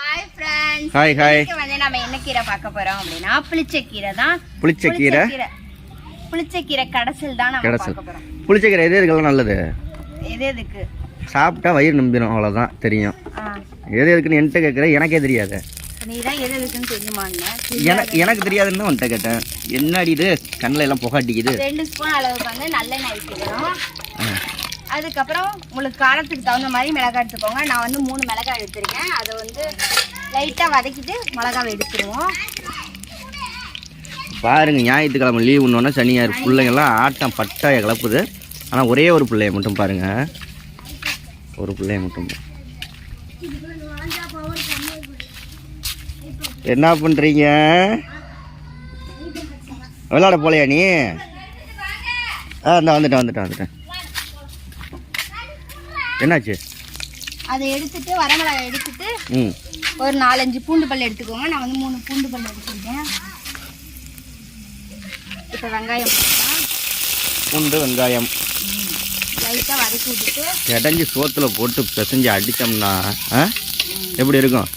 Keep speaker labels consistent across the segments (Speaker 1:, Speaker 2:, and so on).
Speaker 1: Hi friends.
Speaker 2: Hi hi.
Speaker 1: இன்னைக்கு வந்து நாம என்ன கீரை பார்க்க போறோம் அப்படினா புளிச்சக்கீரை தான். புளிச்சக்கீரை கடைசில் தான் நாம பார்க்க போறோம்.
Speaker 2: புளிச்சக்கீரை எதுக்கெல்லாம் நல்லது?
Speaker 1: எதுக்கு?
Speaker 2: சாப்பிட்டா வயிறு நம்பிடும், அவ்வளவுதான் தெரியும். எதுக்குன்னு என்கிட்ட கேட்குற, எனக்கே தெரியாது.
Speaker 1: நீ தான் எதுக்குன்னு தெரியுமான்னு.
Speaker 2: எனக்கு தெரியாதுன்னு உன்கிட்ட கேட்டேன். என்னடி இது கண்ணில் எல்லாம் புகாட்டிக்குது? 2
Speaker 1: ஸ்பூன் அளவுக்கு வந்து நல்லெண்ணெய் ஊற்றிக்கணும். அதுக்கப்புறம் உங்களுக்கு காரத்துக்கு தகுந்த மாதிரி மிளகாய் எடுத்துக்கோங்க. நான் வந்து 3 மிளகாய் எடுத்துருக்கேன். அதை வந்து லைட்டாக வதக்கிட்டு மிளகாவை எடுத்துருவோம்.
Speaker 2: பாருங்க, ஞாயிற்றுக்கிழமை லீவ் ஒன்று சனியார் பிள்ளைங்கள்லாம் ஆட்டம் பட்டாய கிளப்புது. ஆனால் ஒரே ஒரு பிள்ளைய மட்டும் பாருங்க, ஒரு பிள்ளைய மட்டும். என்ன பண்ணுறீங்க? விளையாட போலையா நீ? வந்துட்டேன். என்னாச்சு?
Speaker 1: அதை எடுத்துட்டு வரமிளகாய் எடுத்துட்டு ஒரு 4-5 பூண்டு பல் எடுத்துக்கோங்க. நான் வந்து 3 பூண்டு பல் எடுத்துருக்கேன். இப்போ வெங்காயம் போடலாம்.
Speaker 2: பூண்டு வெங்காயம்
Speaker 1: லைட்டாக வதக்கி விட்டுட்டு
Speaker 2: இடைஞ்சி சோத்துல போட்டு பிசைஞ்சு அடித்தோம்னா எப்படி இருக்கும்?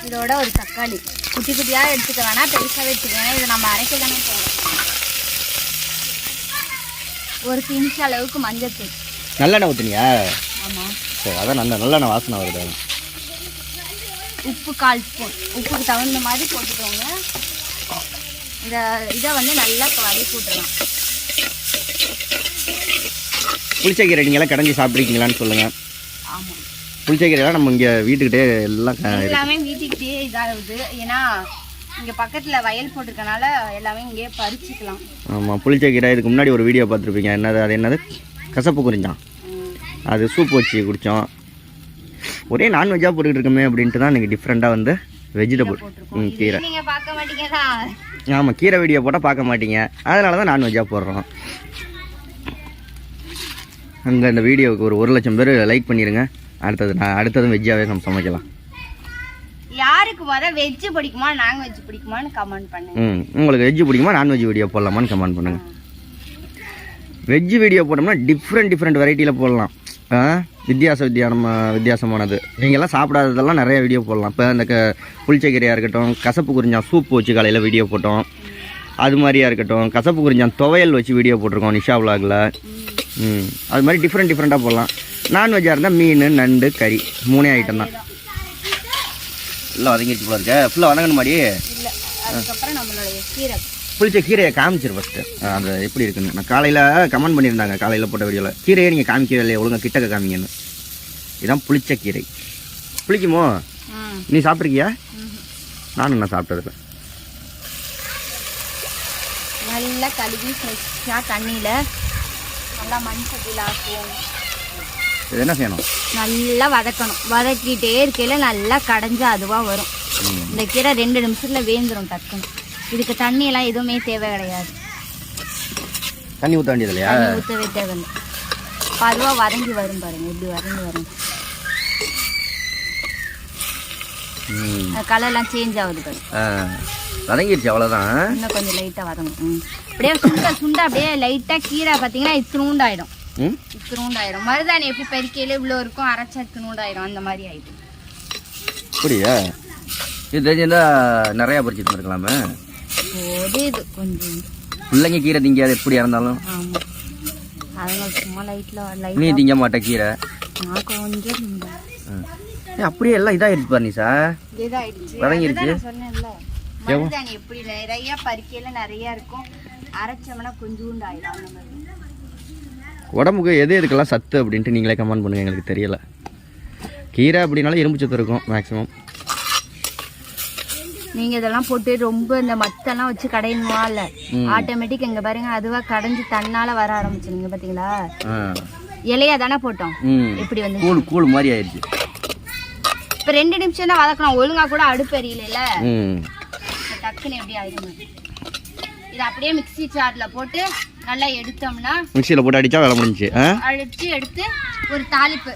Speaker 1: இதோட ஒரு தக்காளி குட்டி குட்டியாக எடுத்துக்க வேணாம், பெருசாகவே எடுத்துக்கணும். இதை நம்ம அரைக்க தானே போகிறோம். ஒரு பிஞ்ச் அளவுக்கு மஞ்சத்தூள்.
Speaker 2: நல்லெண்ணெய் ஊற்றுனியா?
Speaker 1: ஆமாம்.
Speaker 2: சரி, அதான் நல்லெண்ணெய் வாசனை வருது.
Speaker 1: உப்பு 1/4 ஸ்பூன், உப்புக்கு தகுந்த மாதிரி போட்டுக்கோங்க. இதை வந்து நல்லா வதக்கி விட்டுறலாம்.
Speaker 2: புளிச்சக்கீரை நீங்களாம் கடைஞ்சி சாப்பிட்ருக்கீங்களான்னு சொல்லுங்கள்.
Speaker 1: ஆமாம்,
Speaker 2: புளிச்சக்கீரைலாம் நம்ம இங்கே வீட்டுக்கிட்டே எல்லாமே
Speaker 1: வீட்டுக்கிட்டே இதாகுது. ஏன்னா இங்கே பக்கத்தில் வயல் போட்டிருக்கனால எல்லாமே இங்கேயே பறிச்சிக்கலாம்.
Speaker 2: ஆமாம், புளிச்சக்கீரை இதுக்கு முன்னாடி ஒரு வீடியோ பார்த்துருப்பீங்க. என்னது கசப்பு குறிஞ்சான், அது சூப் வச்சு குடித்தோம். ஒரே நான்வெஜ்ஜாக போட்டுக்கிட்டு இருக்கோமே அப்படின்ட்டு தான் இன்றைக்கி டிஃப்ரெண்ட்டாக வந்து வெஜிடபிள் கீரை.
Speaker 1: நீங்கள் பார்க்க மாட்டீங்களா?
Speaker 2: ஆமாம், கீரை வீடியோ போட்டால் பார்க்க மாட்டீங்க, அதனால தான் நான்வெஜ்ஜாக போடுறோம். அங்கே இந்த வீடியோவுக்கு ஒரு 1,00,000 பேர் லைக் பண்ணிடுங்க. அடுத்ததும் வெஜ்ஜாகவே நம்ம சமைக்கலாம்.
Speaker 1: யாருக்கு வெஜ்ஜு பிடிக்குமா நான்வெஜ் பிடிக்குமான்னு கமெண்ட் பண்ணுங்க.
Speaker 2: உங்களுக்கு வெஜ்ஜு பிடிக்குமா நான்வெஜ் வீடியோ போடலாமான்னு கமெண்ட் பண்ணுங்கள். வெஜ்ஜு வீடியோ போட்டோம்னா டிஃப்ரெண்ட் வெரைட்டியில் போடலாம். வித்தியாசமானது நீங்கள்லாம் சாப்பிடாததெல்லாம் நிறைய வீடியோ போடலாம். இப்போ இந்த புளிச்சக்கீரையாக இருக்கட்டும், கசப்பு குறிஞ்சான் சூப் வச்சு காலையில் வீடியோ போட்டோம். அது மாதிரியா இருக்கட்டும், கசப்பு குறிஞ்சான் துவையல் வச்சு வீடியோ போட்டிருக்கோம் நிஷா விலாகில். அது மாதிரி டிஃப்ரெண்ட்டாக போடலாம். நான்வெஜ்ஜாக இருந்தால் மீன், நண்டு, கறி 3 ஐட்டம் தான். எல்லாம் வதங்கிடுச்சு போல இருக்க. ஃபுல்லாக வதங்கணும் மாதிரி. புளிச்ச கீரையை காமிச்சிரு ஃபஸ்ட்டு, அது எப்படி இருக்குன்னு. நான் காலையில் கமெண்ட் பண்ணியிருந்தாங்க, காலையில் போட்ட வீடியோவில் கீரையை நீங்கள் காமிக்கவே இல்லையா, ஒழுங்காக கிட்டக்க காமிங்கன்னு. இதுதான் புளிச்ச கீரை. புளிக்குமோ? நீ சாப்பிட்ருக்கியா? நானும் நான் சாப்பிட்டதில்ல.
Speaker 1: நல்லா கழுவி ஃப்ரெஷ்ஷாக தண்ணியில் நல்லா மண் சட்டியில் ஆக்குவோம்.
Speaker 2: இது என்ன செய்யணும்?
Speaker 1: நல்லா வதக்கணும். வதக்கிட்டே இருக்கையில் நல்லா கடைஞ்சா அதுவாக வரும். இந்த கீரை 2 நிமிஷத்தில் வேந்துடும் டக்குன்னு. இதுக்கு தண்ணியெல்லாம் எதுவுமே தேவை கிடையாது.
Speaker 2: தண்ணி ஊற்ற வேண்டியது இல்லையா?
Speaker 1: தண்ணி ஊற்றவே தேவையில்லை. இப்போ அதுவாக வதங்கி வரும் பாருங்க, எப்படி வதங்கி வரும். கலர்லாம் சேஞ்ச் ஆகுது பாருங்க.
Speaker 2: வதங்கிடுச்சு, அவ்வளோதான்.
Speaker 1: இன்னும் கொஞ்சம் லைட்டாக வதங்கும். அப்படியே சுண்டை அப்படியே லைட்டாக கீரை பார்த்தீங்கன்னா இத்தினூண்டாயிடும். மருதாணி எப்படி பெருக்கையில இவ்வளோ இருக்கும், அரைச்சா இத்தினூண்டாயிடும். அந்த மாதிரி ஆயிடும்.
Speaker 2: அப்படியா? இது தெரிஞ்சிருந்தா நிறையா பறிச்சுட்டு இருக்கலாமே.
Speaker 1: இது கொஞ்சம்
Speaker 2: பிள்ளைங்க கீரை திங்காது எப்படியா இருந்தாலும்.
Speaker 1: ஆமாம், அதுங்க சும்மா லைட்டில்
Speaker 2: நீ திங்க மாட்டேன் கீரை.
Speaker 1: நான் கொஞ்சம்
Speaker 2: அப்படியே எல்லாம் இதாகிடுச்சு பாரு நிஷா.
Speaker 1: இதாகிடுச்சு,
Speaker 2: வதங்கிடுச்சு.
Speaker 1: சொன்னேன்ல மருதாணி எப்படி நிறைய பறிக்கையில நிறைய இருக்கும், அரைச்சோம்னா கொஞ்சோண்டு ஆயிடும். அந்த மாதிரி
Speaker 2: உடம்புக்கு எதுக்கெல்லாம் சத்து அப்படின்ட்டு நீங்களே கமெண்ட் பண்ணுங்க, எங்களுக்கு தெரியல. கீரை அப்படின்னாலும் இரும்பு சத்து இருக்கும் மேக்ஸிமம்.
Speaker 1: நீங்க இதெல்லாம் போட்டு ரொம்ப இந்த மத்தெல்லாம் வச்சு கடையணுமா இல்ல, ஆட்டோமேட்டிக் எங்க பாருங்க அதுவா கடைஞ்சி தன்னால வர ஆரம்பிச்சுங்க. பாத்தீங்களா, இலையா தானே போட்டோம், எப்படி வந்து
Speaker 2: கூழ் மாதிரி ஆயிடுச்சு.
Speaker 1: இப்ப 2 நிமிஷம் தான் வதக்கணும். ஒழுங்கா கூட அடுப்பு எரியல, டக்குன்னு எப்படி ஆயிடும். இது அப்படியே மிக்ஸி ஜார்ல போட்டு நல்லா எடுத்தோம்னா,
Speaker 2: மிக்ஸியில் போட்டு அடிச்சா வேலை முடிஞ்சு.
Speaker 1: அடிச்சு எடுத்து ஒரு தாளிப்பு,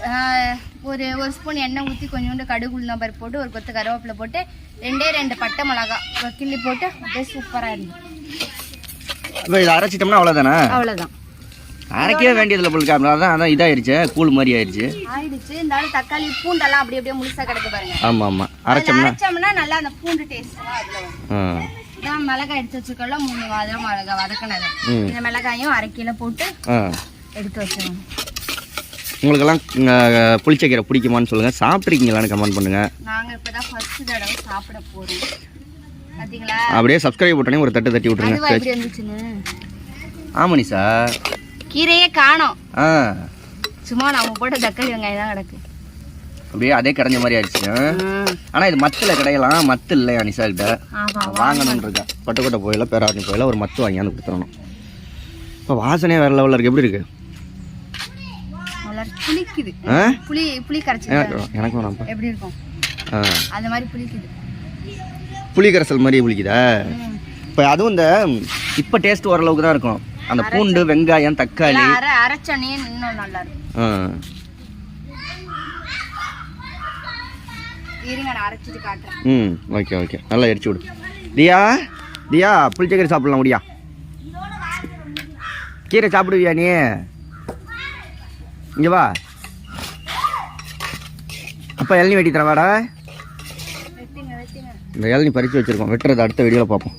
Speaker 1: ஒரு ஸ்பூன் எண்ணெய் ஊற்றி கொஞ்சோண்டு கடுகு உளுந்தம் பருப்பு போட்டு ஒரு கொத்து கருவேப்பிலை போட்டு 2 பட்டை மிளகா கிள்ளி போட்டு அப்படியே சூப்பராக இருக்கும்.
Speaker 2: இதை அரைச்சிட்டோம்னா அவ்வளோதானே?
Speaker 1: அவ்வளோதான்.
Speaker 2: அரைக்கவே வேண்டியதில்லை பொருளுக்கு. அதான் இதாயிருச்சு, கூழ் மாதிரி ஆயிடுச்சு.
Speaker 1: இருந்தாலும் தக்காளி பூண்டெல்லாம் அப்படி அப்படியே முழுசா கிடக்கு பாருங்க.
Speaker 2: ஆமாம் அரைச்சோம்னா
Speaker 1: நல்லா அந்த பூண்டு டேஸ்ட் இதான் மிளகாய் எடுத்து வச்சுக்கல 3 மிளகாய் வதக்கினது. இந்த மிளகாயும் 1/2 கிலோ போட்டு எடுத்து வச்சிடணும்.
Speaker 2: உங்களுக்கெல்லாம் புளிச்சக்கீரை பிடிக்குமான்னு சொல்லுங்கள். சாப்பிட்ருக்கீங்களான்னு கமெண்ட் பண்ணுங்கள்.
Speaker 1: நாங்கள் இப்போ தான் ஃபர்ஸ்ட் தடவை சாப்பிட போகிறோம். பார்த்தீங்களா? அப்படியே
Speaker 2: சப்ஸ்கிரைப் போட்டோன்னே ஒரு தட்டு தட்டி விட்ருங்க. ஆமாம் நிஷா,
Speaker 1: கீரையே காணோம். சும்மா நம்ம போட்ட தக்காளி வெங்காயம் தான் கிடக்கு.
Speaker 2: அப்படியே அதே கரைஞ்ச மாதிரி ஆயிடுச்சு. ஆனால் இது மத்தில் கிடையலாம். மத்து இல்லையா நிஷா கிட்ட? வாங்கணும்னு இருக்கா. பட்டுக்கோட்டை போயில பேராவணி போயில ஒரு மத்து வாங்கியாந்து கொடுத்துடணும். இப்போ வாசனையே வேறு லெவலில் இருக்குது. எப்படி இருக்குது?
Speaker 1: புளிக்குது. புளி கரைச்சி
Speaker 2: எனக்கு வேணாம்.
Speaker 1: எப்படி இருக்கும் அந்த மாதிரி புளிக்குது.
Speaker 2: புளி கரைசல் மாதிரி புளிக்குதா? இப்போ அதுவும் இந்த இப்போ டேஸ்ட் ஓரளவுக்கு தான் இருக்கும். அந்த பூண்டு வெங்காயம் தக்காளி
Speaker 1: அரைச்சனே இன்னும் நல்லா இருக்கும். இருங்க நான் அரைச்சிட்டு காட்டுறேன்.
Speaker 2: ஓகே நல்லா எரிச்சு விடு. தியா புளிச்சக்கீரை சாப்பிடலாம். முடியா கீரை சாப்பிடுவியா நீ? இங்கே வா. அப்போ இளநீ வெட்டி தரவாடா. இந்த இளநீ பறித்து வச்சுருக்கோம். வெட்டுறது அடுத்த வீடியோவில் பார்ப்போம்.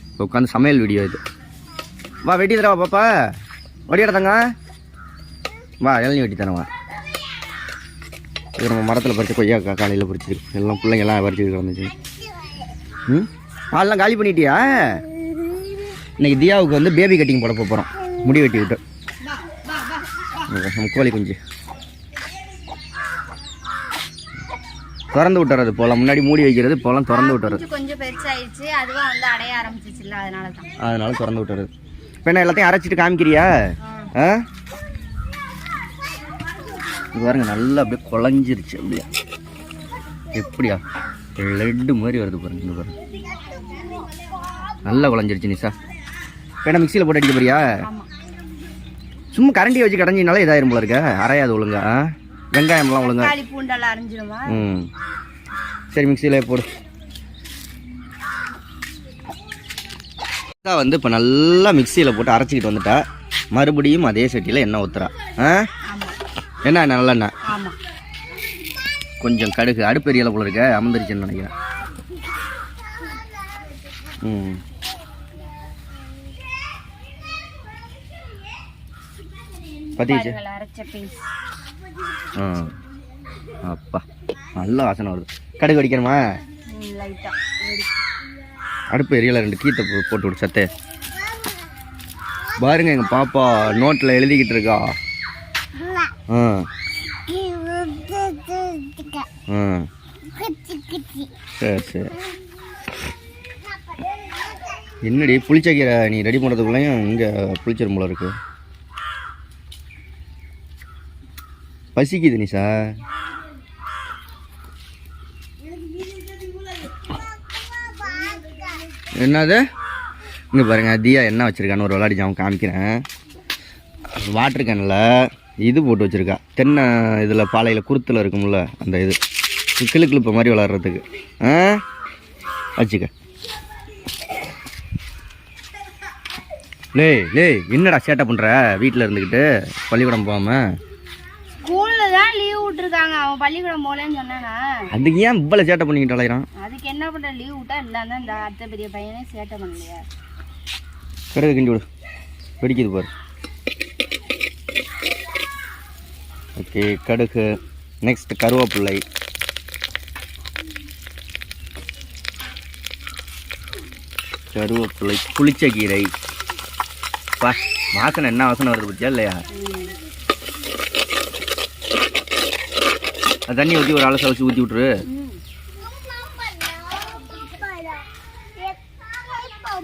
Speaker 2: இப்போ உட்காந்து சமையல் வீடியோ இது. வா வெட்டி தரவா பாப்பா. ஒடியாடத்தாங்க. வா இளநீ வெட்டி தரவா. இது நம்ம மரத்தில் பறித்து கொய்யாக்கா காலையில் பறிச்சிருக்கு. எல்லாம் பிள்ளைங்கெல்லாம் பறிச்சுட்டு வந்துச்சு. பாலெலாம் காலி பண்ணிட்டியா? இன்னைக்கு தியாவுக்கு வந்து பேபி கட்டிங் போட போகிறோம். முடி வெட்டி விட்டு நம்ம கோழி குஞ்சு திறந்து விட்டுறது போல. முன்னாடி மூடி வைக்கிறது போலாம் திறந்து விட்டுறது.
Speaker 1: கொஞ்சம் பெருசாயிடுச்சு, அதுவா வந்து அடைய ஆரம்பிச்சிச்சுல, அதனால
Speaker 2: திறந்து விட்டுறது. இப்போ என்ன எல்லாத்தையும் அரைச்சிட்டு காமிக்கிறியா? இது பாருங்க நல்லா அப்படியே குழஞ்சிருச்சு. அப்படியா எப்படியா லெட்டு மாதிரி வருது பாருங்க. இந்த பாருங்க நல்லா குழஞ்சிருச்சு நிஷா. இப்போ என்ன மிக்சியில் போட்டு அடிக்க போறியா? சும்மா கரண்டியை வச்சு கடைஞ்சினாலே இதாயிரும் போல இருக்க. அரையாது ஒழுங்கா. வெங்காயம்லாம் ஒழுங்கா
Speaker 1: பூண்டெல்லாம் அரைஞ்சிடுமா?
Speaker 2: சரி மிக்சியில் போடு. வந்து இப்போ நல்லா மிக்சியில் போட்டு அரைச்சிக்கிட்டு வந்துட்டா. மறுபடியும் அதே சட்டியில் எண்ணெய் ஊற்றுறா. என்ன நல்லெண்ணெய், கொஞ்சம் கடுகு. அடுப்பு எரியலை போல இருக்க, அமர்ந்துருச்சுன்னு நினைக்கிறேன். பத்திச்சு. அப்பா நல்ல வாசனை வருது. கடுகு அடிக்கணுமா? அடுப்பு எரியலை. 2 கீத்தை போட்டு விடு சத்தே. பாருங்க எங்கள் பாப்பா நோட்டில் எழுதிக்கிட்டு இருக்கா. சரி என்னடி புளிச்சக்கீரை நீ ரெடி பண்ணுறதுக்குள்ளேயும் இங்கே புளிச்சிரும் போல இருக்கு. பசிக்குது நிஷா. என்னது இங்கே பாருங்க. தியா என்ன வச்சுருக்கான்னு ஒரு விளையாடி ஜாமம் காமிக்கிறேன். வாட்டர் கேனில் இது போட்டு வச்சுருக்கா. தென்னை இதில் பாலையில் குருத்தில் இருக்கும்ல அந்த இது கிளுக்கிழுப்ப மாதிரி விளாட்றதுக்கு. வச்சுக்க. லே என்னடா சேட்டை பண்ணுற வீட்டில் இருந்துக்கிட்டு பள்ளிக்கூடம் போகாமல்?
Speaker 1: ஸ்கூலில் தான் லீவ் விட்டுருக்காங்க. அவன் பள்ளிக்கூடம் போகலன்னு சொன்னானா?
Speaker 2: அதுக்கு ஏன் இவ்வளோ சேட்டை பண்ணிக்கிட்டு அலையிறான்?
Speaker 1: அதுக்கு என்ன பண்ணுற, லீவ் விட்டா இல்லாம இந்த அத்தை பெரிய பையனே சேட்டை பண்ணலையா?
Speaker 2: கடுகு கிண்டி விடு. வெடிக்குது பாரு. ஓகே கடுகு. நெக்ஸ்ட் கருவேப்பிள்ளை. புளிச்சக்கீரை. வாசனை என்ன வாசனை வருது பற்றியா இல்லையா? தண்ணி ஊற்றி ஒரு அலச வச்சு ஊற்றி விட்டுரு.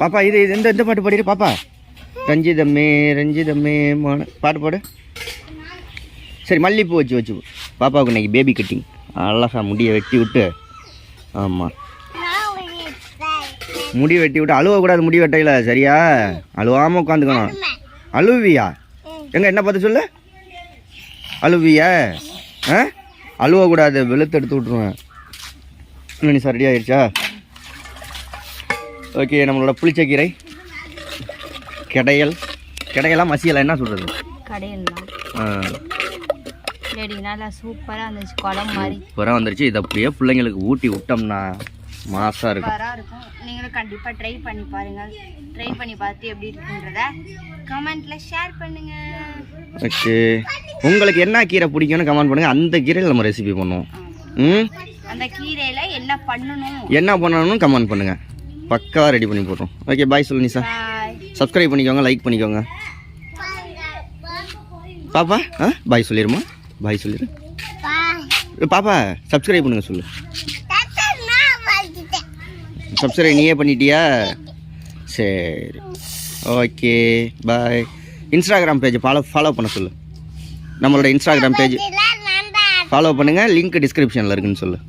Speaker 2: பாப்பா இது இந்த பாட்டு பாடிடு பாப்பா. ரஞ்சிதமே பாட்டு பாடு. சரி மல்லிப்பூ வச்சு பாப்பாவுக்கு இன்னைக்கு பேபி கட்டிங். அழகா முடியை வெட்டி விட்டு. ஆமாம் முடி வெட்டி விட்டு. அழுவக்கூடாது முடி வெட்டையில், சரியா? அழுவாமல் உட்காந்துக்கணும். அழுவியா? என்ன பார்த்து சொல்லு. அழுவியா? அழுவக்கூடாது, வெளுத்து எடுத்து விட்ருவேன். இன்னும் நீ சார் ரெடி ஆகிடுச்சா? ஓகே நம்மளோட புளிச்சக்கீரை கிடையலாம் மசியலாம் என்ன சொல்கிறது?
Speaker 1: கடையிலாம் சரி நல்லா சூப்பராக இருந்துச்சு குழம்பு மாதிரி
Speaker 2: சூப்பராக வந்துருச்சு. இதை அப்படியே பிள்ளைங்களுக்கு ஊட்டி விட்டோம்னா மாசாக இருக்கும்.
Speaker 1: சூப்பராக இருக்கும். நீங்களும் கண்டிப்பாக ட்ரை பண்ணி பாருங்கள். ட்ரை பண்ணி பார்த்து எப்படி இருக்குன்றத கமெண்ட்டில் ஷேர் பண்ணுங்கள்.
Speaker 2: ஓகே, உங்களுக்கு என்ன கீரை பிடிக்கும்னு கமெண்ட் பண்ணுங்கள். அந்த கீரையில் நம்ம ரெசிபி பண்ணுவோம்.
Speaker 1: அந்த கீரையில்
Speaker 2: என்ன பண்ணணும்னு கமெண்ட் பண்ணுங்கள். பக்காவாக ரெடி பண்ணி போடுறோம். ஓகே, பாய் சொல்லு நிஷா. சப்ஸ்கிரைப் பண்ணிக்கோங்க, லைக் பண்ணிக்கோங்க. பாப்பா பாய் சொல்லிடுமா? பாய் சொல்லிடு பாப்பா. சப்ஸ்கிரைப் பண்ணுங்க சொல்லு. சப்ஸ்கிரைப் நீயே பண்ணிட்டியா? சரி, ஓகே, பாய். இன்ஸ்டாகிராம் பேஜ் ஃபாலோ பண்ண சொல்லு. நம்மளோட இன்ஸ்டாகிராம் பேஜ் ஃபாலோ பண்ணுங்கள். லிங்க் டிஸ்கிரிப்ஷனில் இருக்குன்னு சொல்லு.